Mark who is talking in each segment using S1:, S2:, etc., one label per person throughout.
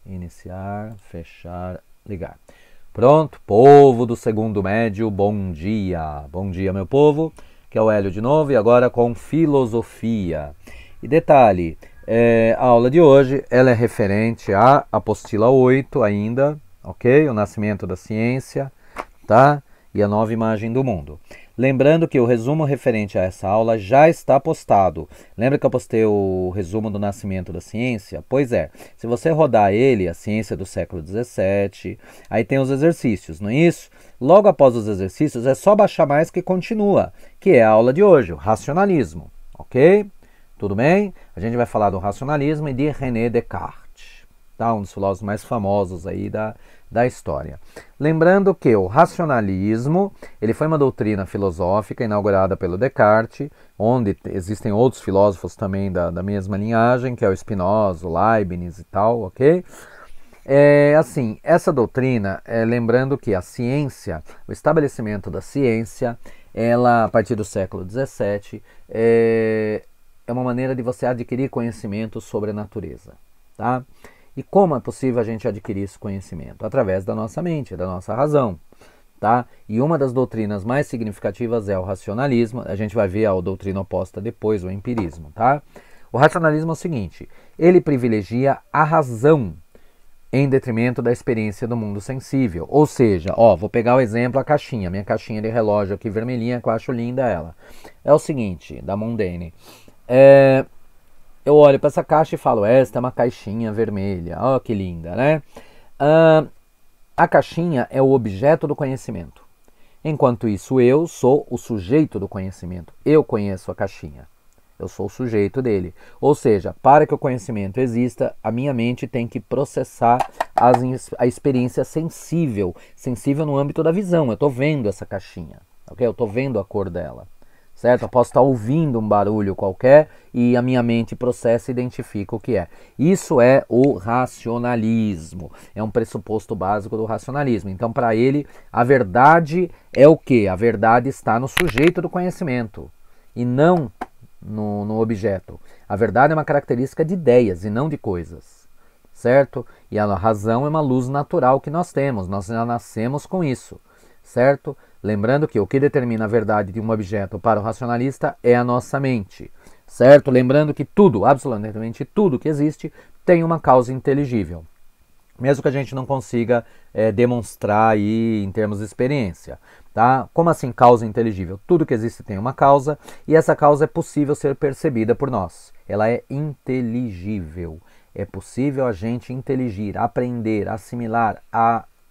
S1: Iniciar, fechar, ligar. Pronto, povo do segundo médio, bom dia. Bom dia, meu povo, que é o Hélio de novo, e agora com filosofia. E detalhe, a aula de hoje ela é referente à apostila 8 ainda, ok? O nascimento da ciência, tá? E a nova imagem do mundo. Lembrando que o resumo referente a essa aula já está postado. Lembra que eu postei o resumo do nascimento da ciência? Pois é, se você rodar ele, a ciência do século XVII, aí tem os exercícios, não é isso? Logo após os exercícios é só baixar mais que continua, que é a aula de hoje, o racionalismo, ok? Tudo bem? A gente vai falar do racionalismo e de René Descartes, tá? Um dos filósofos mais famosos aí da história. Lembrando que o racionalismo, ele foi uma doutrina filosófica inaugurada pelo Descartes, onde existem outros filósofos também da mesma linhagem, que é o Spinoza, o Leibniz e tal, ok? Assim, essa doutrina, lembrando que a ciência, o estabelecimento da ciência, ela, a partir do século XVII, é uma maneira de você adquirir conhecimento sobre a natureza, tá? E como é possível a gente adquirir esse conhecimento? Através da nossa mente, da nossa razão, tá? E uma das doutrinas mais significativas é o racionalismo. A gente vai ver a doutrina oposta depois, o empirismo, tá? O racionalismo é o seguinte, ele privilegia a razão em detrimento da experiência do mundo sensível. Ou seja, vou pegar o exemplo, a caixinha, minha caixinha de relógio aqui vermelhinha, que eu acho linda ela. É o seguinte, da Mondane. Eu olho para essa caixa e falo, esta é uma caixinha vermelha, ó que linda, né? A caixinha é o objeto do conhecimento. Enquanto isso, eu sou o sujeito do conhecimento. Eu conheço a caixinha. Eu sou o sujeito dele. Ou seja, para que o conhecimento exista, a minha mente tem que processar a experiência sensível. Sensível no âmbito da visão. Eu estou vendo essa caixinha, ok? Eu estou vendo a cor dela. Certo? Eu posso estar ouvindo um barulho qualquer e a minha mente processa e identifica o que é. Isso é o racionalismo. É um pressuposto básico do racionalismo. Então, para ele, a verdade é o quê? A verdade está no sujeito do conhecimento e não no objeto. A verdade é uma característica de ideias e não de coisas. Certo? E a razão é uma luz natural que nós temos. Nós já nascemos com isso. Certo? Lembrando que o que determina a verdade de um objeto para o racionalista é a nossa mente, certo? Lembrando que tudo, absolutamente tudo que existe, tem uma causa inteligível, mesmo que a gente não consiga demonstrar aí em termos de experiência, tá? Como assim causa inteligível? Tudo que existe tem uma causa e essa causa é possível ser percebida por nós. Ela é inteligível, é possível a gente inteligir, aprender, assimilar,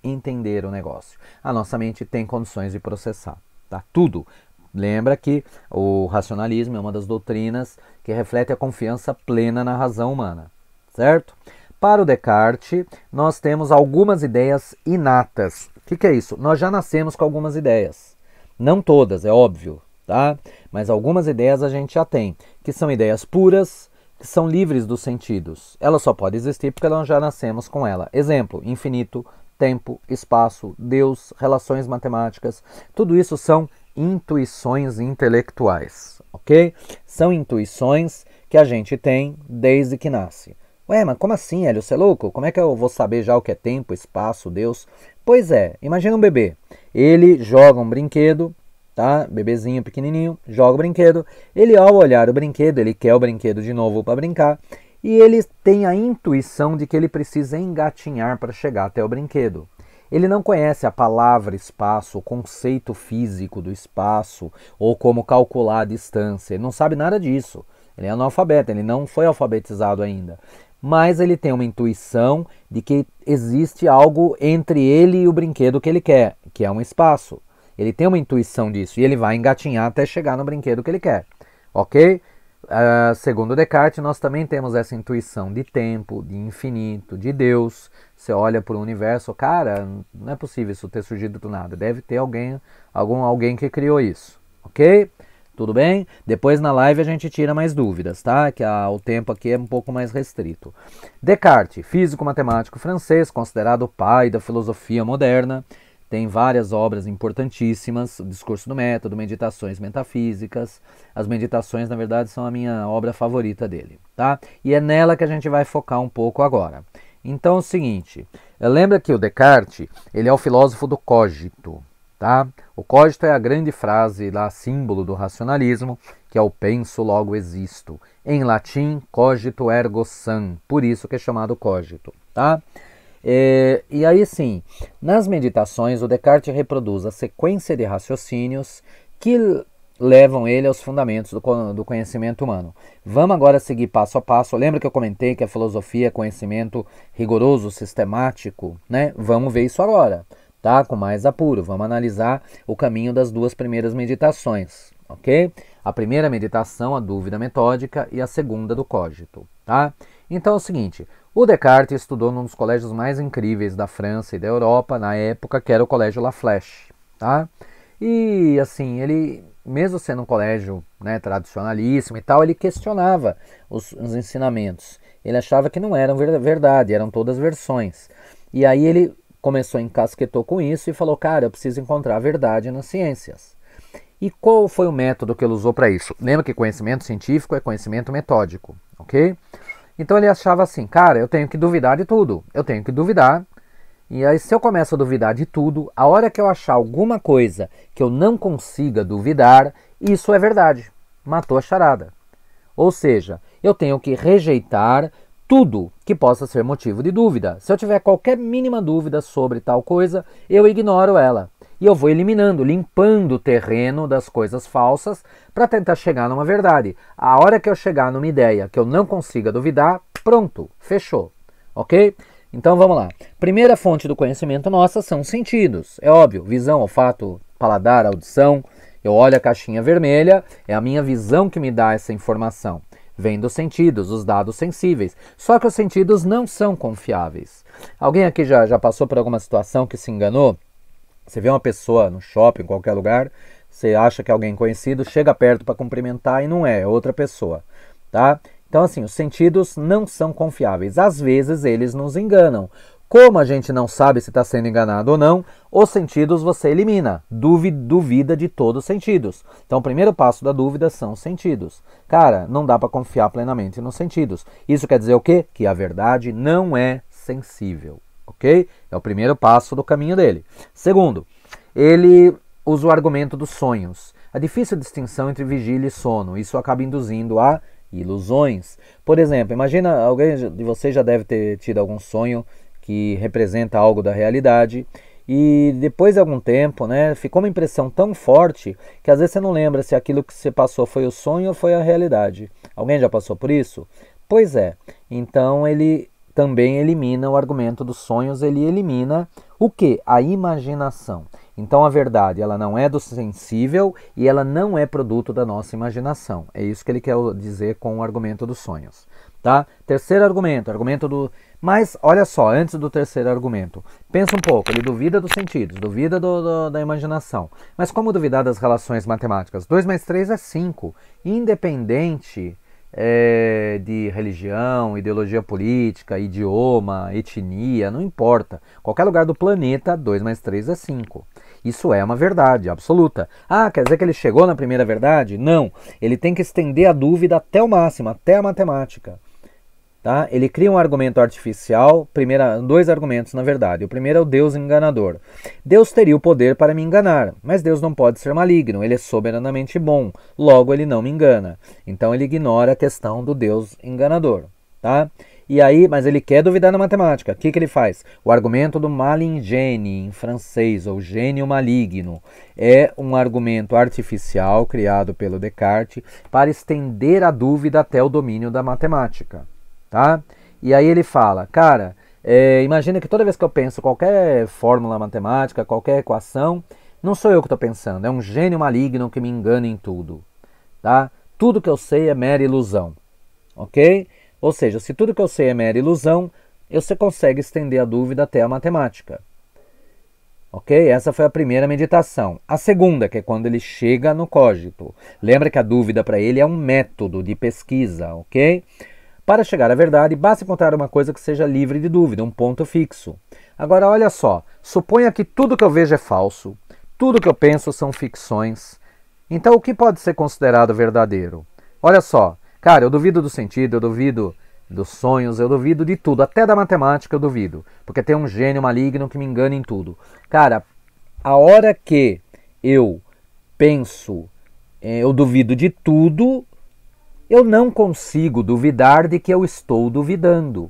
S1: entender o negócio. A nossa mente tem condições de processar, tá? Tudo. Lembra que o racionalismo é uma das doutrinas que reflete a confiança plena na razão humana, certo? Para o Descartes, nós temos algumas ideias inatas. O que é isso? Nós já nascemos com algumas ideias. Não todas, é óbvio, tá? Mas algumas ideias a gente já tem, que são ideias puras, que são livres dos sentidos. Ela só pode existir porque nós já nascemos com ela. Exemplo, infinito, tempo, espaço, Deus, relações matemáticas, tudo isso são intuições intelectuais, ok? São intuições que a gente tem desde que nasce. Ué, mas como assim, Hélio? Você é louco? Como é que eu vou saber já o que é tempo, espaço, Deus? Pois é, imagina um bebê. Ele joga um brinquedo, tá? Bebezinho pequenininho, joga o brinquedo. Ele, ao olhar o brinquedo, ele quer o brinquedo de novo para brincar. E ele tem a intuição de que ele precisa engatinhar para chegar até o brinquedo. Ele não conhece a palavra espaço, o conceito físico do espaço, ou como calcular a distância. Ele não sabe nada disso. Ele é analfabeto, ele não foi alfabetizado ainda. Mas ele tem uma intuição de que existe algo entre ele e o brinquedo que ele quer, que é um espaço. Ele tem uma intuição disso e ele vai engatinhar até chegar no brinquedo que ele quer. Ok? Segundo Descartes, nós também temos essa intuição de tempo, de infinito, de Deus. Você olha para o universo, cara, não é possível isso ter surgido do nada. Deve ter alguém que criou isso, ok? Tudo bem? Depois na live a gente tira mais dúvidas, tá? Que o tempo aqui é um pouco mais restrito. Descartes, físico matemático francês, considerado o pai da filosofia moderna. Tem várias obras importantíssimas, o Discurso do Método, Meditações Metafísicas. As meditações, na verdade, são a minha obra favorita dele, tá? E é nela que a gente vai focar um pouco agora. Então é o seguinte, lembra que o Descartes, ele é o filósofo do cogito, tá? O cogito é a grande frase lá, símbolo do racionalismo, que é o penso, logo existo. Em latim, cogito ergo sum, por isso que é chamado cogito, tá? E aí sim, nas meditações o Descartes reproduz a sequência de raciocínios que levam ele aos fundamentos do conhecimento humano. Vamos agora seguir passo a passo. Lembra que eu comentei que a filosofia é conhecimento rigoroso, sistemático, né? Vamos ver isso agora, tá? Com mais apuro. Vamos analisar o caminho das duas primeiras meditações, ok? A primeira meditação, a dúvida metódica, e a segunda do cogito, tá? Então é o seguinte, o Descartes estudou num dos colégios mais incríveis da França e da Europa na época, que era o Colégio La Flèche, tá? E assim, ele, mesmo sendo um colégio, né, tradicionalíssimo e tal, ele questionava os ensinamentos. Ele achava que não eram verdade, eram todas versões. E aí ele começou, encasquetou com isso e falou, cara, eu preciso encontrar a verdade nas ciências. E qual foi o método que ele usou para isso? Lembra que conhecimento científico é conhecimento metódico, ok? Então ele achava assim, cara, eu tenho que duvidar de tudo, eu tenho que duvidar. E aí se eu começo a duvidar de tudo, a hora que eu achar alguma coisa que eu não consiga duvidar, isso é verdade. Matou a charada. Ou seja, eu tenho que rejeitar tudo que possa ser motivo de dúvida. Se eu tiver qualquer mínima dúvida sobre tal coisa, eu ignoro ela. E eu vou eliminando, limpando o terreno das coisas falsas para tentar chegar numa verdade. A hora que eu chegar numa ideia que eu não consiga duvidar, pronto, fechou. Ok? Então vamos lá. Primeira fonte do conhecimento nossa são os sentidos. É óbvio, visão, olfato, paladar, audição. Eu olho a caixinha vermelha, é a minha visão que me dá essa informação. Vem dos sentidos, os dados sensíveis. Só que os sentidos não são confiáveis. Alguém aqui já passou por alguma situação que se enganou? Você vê uma pessoa no shopping, em qualquer lugar, você acha que é alguém conhecido, chega perto para cumprimentar e não é outra pessoa, tá? Então assim, os sentidos não são confiáveis. Às vezes eles nos enganam. Como a gente não sabe se está sendo enganado ou não, os sentidos você elimina. Duvida de todos os sentidos. Então o primeiro passo da dúvida são os sentidos. Cara, não dá para confiar plenamente nos sentidos. Isso quer dizer o quê? Que a verdade não é sensível. Ok? É o primeiro passo do caminho dele. Segundo, ele usa o argumento dos sonhos. A difícil distinção entre vigília e sono. Isso acaba induzindo a ilusões. Por exemplo, imagina, alguém de vocês já deve ter tido algum sonho que representa algo da realidade e depois de algum tempo, né, ficou uma impressão tão forte que às vezes você não lembra se aquilo que você passou foi o sonho ou foi a realidade. Alguém já passou por isso? Pois é. Então ele também elimina o argumento dos sonhos, ele elimina o que? A imaginação. Então a verdade, ela não é do sensível e ela não é produto da nossa imaginação. É isso que ele quer dizer com o argumento dos sonhos. Tá? Terceiro argumento, argumento do... Mas, olha só, antes do terceiro argumento, pensa um pouco, ele duvida dos sentidos, duvida da imaginação. Mas como duvidar das relações matemáticas? 2 mais 3 é 5, independente de religião, ideologia política, idioma, etnia, não importa. Qualquer lugar do planeta, 2 mais 3 é 5. Isso é uma verdade absoluta. Ah, quer dizer que ele chegou na primeira verdade? Não. Ele tem que estender a dúvida até o máximo, até a matemática. Tá? Ele cria um argumento artificial, dois argumentos na verdade. O primeiro é o Deus enganador. Deus teria o poder para me enganar, mas Deus não pode ser maligno, ele é soberanamente bom, logo ele não me engana. Então ele ignora a questão do Deus enganador. Tá? E aí, mas ele quer duvidar na matemática. O que ele faz? O argumento do malingene, em francês, ou gênio maligno, é um argumento artificial criado pelo Descartes para estender a dúvida até o domínio da matemática. Tá? E aí ele fala, cara, imagina que toda vez que eu penso qualquer fórmula matemática, qualquer equação, não sou eu que estou pensando, é um gênio maligno que me engana em tudo. Tá? Tudo que eu sei é mera ilusão. Ok? Ou seja, se tudo que eu sei é mera ilusão, você consegue estender a dúvida até a matemática. Ok? Essa foi a primeira meditação. A segunda, que é quando ele chega no cogito. Lembra que a dúvida para ele é um método de pesquisa, ok? Para chegar à verdade, basta encontrar uma coisa que seja livre de dúvida, um ponto fixo. Agora, olha só, suponha que tudo que eu vejo é falso, tudo que eu penso são ficções. Então, o que pode ser considerado verdadeiro? Olha só, cara, eu duvido do sentido, eu duvido dos sonhos eu duvido, de tudo, até da matemática eu duvido, porque tem um gênio maligno que me engana em tudo. Cara, a hora que eu penso, eu duvido de tudo, eu não consigo duvidar de que eu estou duvidando.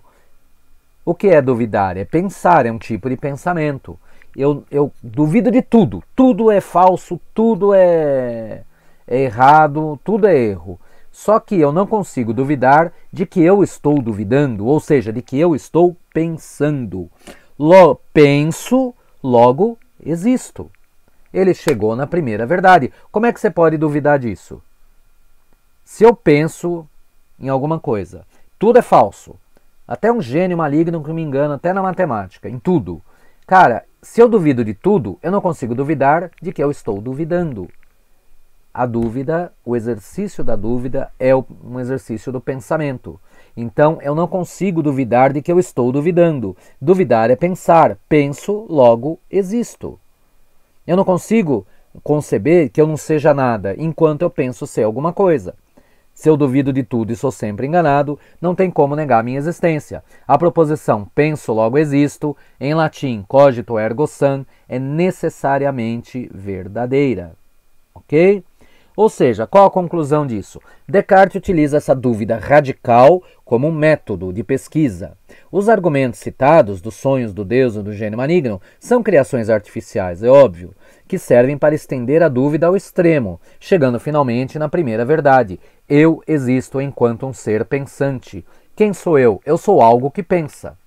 S1: O que é duvidar? É pensar, é um tipo de pensamento. Eu duvido de tudo, tudo é falso, tudo é errado, tudo é erro. Só que eu não consigo duvidar de que eu estou duvidando, ou seja, de que eu estou pensando. Penso, logo existo. Ele chegou na primeira verdade. Como é que você pode duvidar disso? Se eu penso em alguma coisa, tudo é falso. Até um gênio maligno que me engana, até na matemática, em tudo. Cara, se eu duvido de tudo, eu não consigo duvidar de que eu estou duvidando. A dúvida, o exercício da dúvida é um exercício do pensamento. Então, eu não consigo duvidar de que eu estou duvidando. Duvidar é pensar. Penso, logo existo. Eu não consigo conceber que eu não seja nada enquanto eu penso ser alguma coisa. Se eu duvido de tudo e sou sempre enganado, não tem como negar a minha existência. A proposição penso, logo existo, em latim cogito ergo sum, é necessariamente verdadeira. Ok? Ou seja, qual a conclusão disso? Descartes utiliza essa dúvida radical como um método de pesquisa. Os argumentos citados dos sonhos do Deus ou do gênio maligno são criações artificiais, é óbvio, que servem para estender a dúvida ao extremo, chegando finalmente na primeira verdade. Eu existo enquanto um ser pensante. Quem sou eu? Eu sou algo que pensa.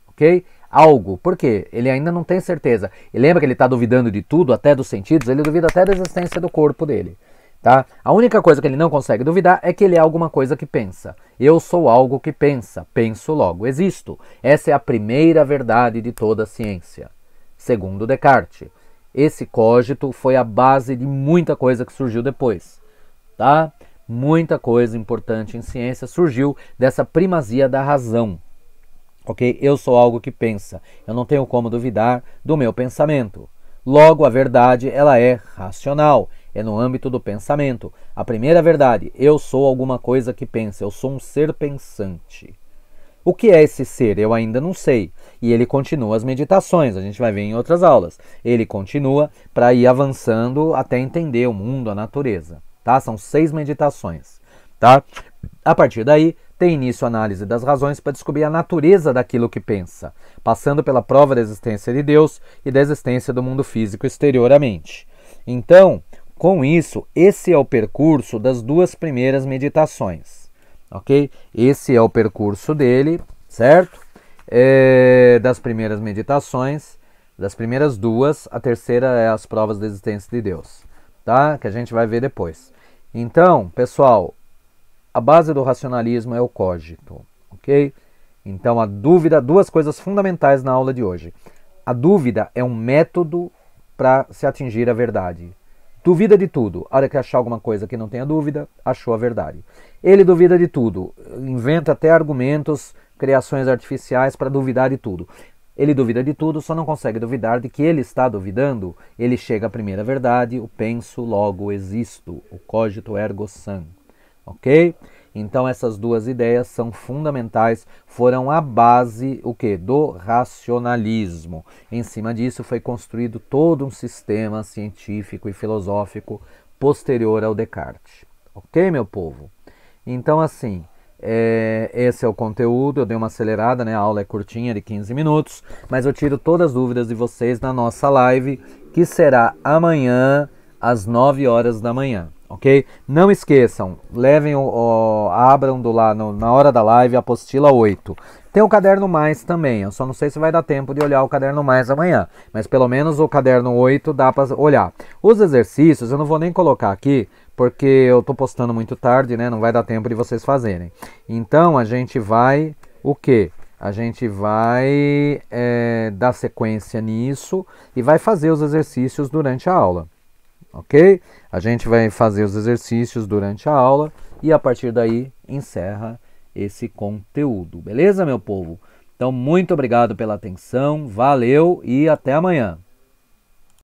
S1: Ok? Algo. Por quê? Ele ainda não tem certeza. E lembra que ele está duvidando de tudo, até dos sentidos? Ele duvida até da existência do corpo dele. Tá? A única coisa que ele não consegue duvidar é que ele é alguma coisa que pensa. Eu sou algo que pensa. Penso, logo existo. Essa é a primeira verdade de toda a ciência. Segundo Descartes. Esse cogito foi a base de muita coisa que surgiu depois. Tá? Muita coisa importante em ciência surgiu dessa primazia da razão. Ok? Eu sou algo que pensa. Eu não tenho como duvidar do meu pensamento. Logo, a verdade ela é racional. É no âmbito do pensamento. A primeira verdade, eu sou alguma coisa que pensa. Eu sou um ser pensante. O que é esse ser? Eu ainda não sei. E ele continua as meditações. A gente vai ver em outras aulas. Ele continua para ir avançando até entender o mundo, a natureza. Tá? São 6 meditações. Tá? A partir daí, tem início a análise das razões para descobrir a natureza daquilo que pensa, passando pela prova da existência de Deus e da existência do mundo físico exteriormente. Então, com isso, esse é o percurso das 2 primeiras meditações. Ok? Esse é o percurso dele, certo? Das primeiras meditações, das primeiras 2, a terceira é as provas da existência de Deus, tá? Que a gente vai ver depois. Então, pessoal, a base do racionalismo é o cogito, ok? Então, a dúvida, 2 coisas fundamentais na aula de hoje. A dúvida é um método para se atingir a verdade. Duvida de tudo. A hora que achar alguma coisa que não tenha dúvida, achou a verdade. Ele duvida de tudo. Inventa até argumentos, criações artificiais para duvidar de tudo. Ele duvida de tudo, só não consegue duvidar de que ele está duvidando. Ele chega à primeira verdade, o penso, logo existo, o cogito ergo sum. Ok? Então essas 2 ideias são fundamentais, foram a base do racionalismo. Em cima disso foi construído todo um sistema científico e filosófico posterior ao Descartes. Ok, meu povo? Então assim, esse é o conteúdo. Eu dei uma acelerada, né? A aula é curtinha, de 15 minutos, mas eu tiro todas as dúvidas de vocês na nossa live, que será amanhã às 9 horas da manhã. Ok? Não esqueçam, levem abram lá na hora da live a apostila 8. Tem o caderno mais também, eu só não sei se vai dar tempo de olhar o caderno mais amanhã, mas pelo menos o caderno 8 dá para olhar. Os exercícios eu não vou nem colocar aqui, porque eu estou postando muito tarde, né? Não vai dar tempo de vocês fazerem. Então a gente vai, o quê? A gente vai dar sequência nisso e vai fazer os exercícios durante a aula. Ok? A gente vai fazer os exercícios durante a aula e a partir daí encerra esse conteúdo. Beleza, meu povo? Então, muito obrigado pela atenção, valeu e até amanhã.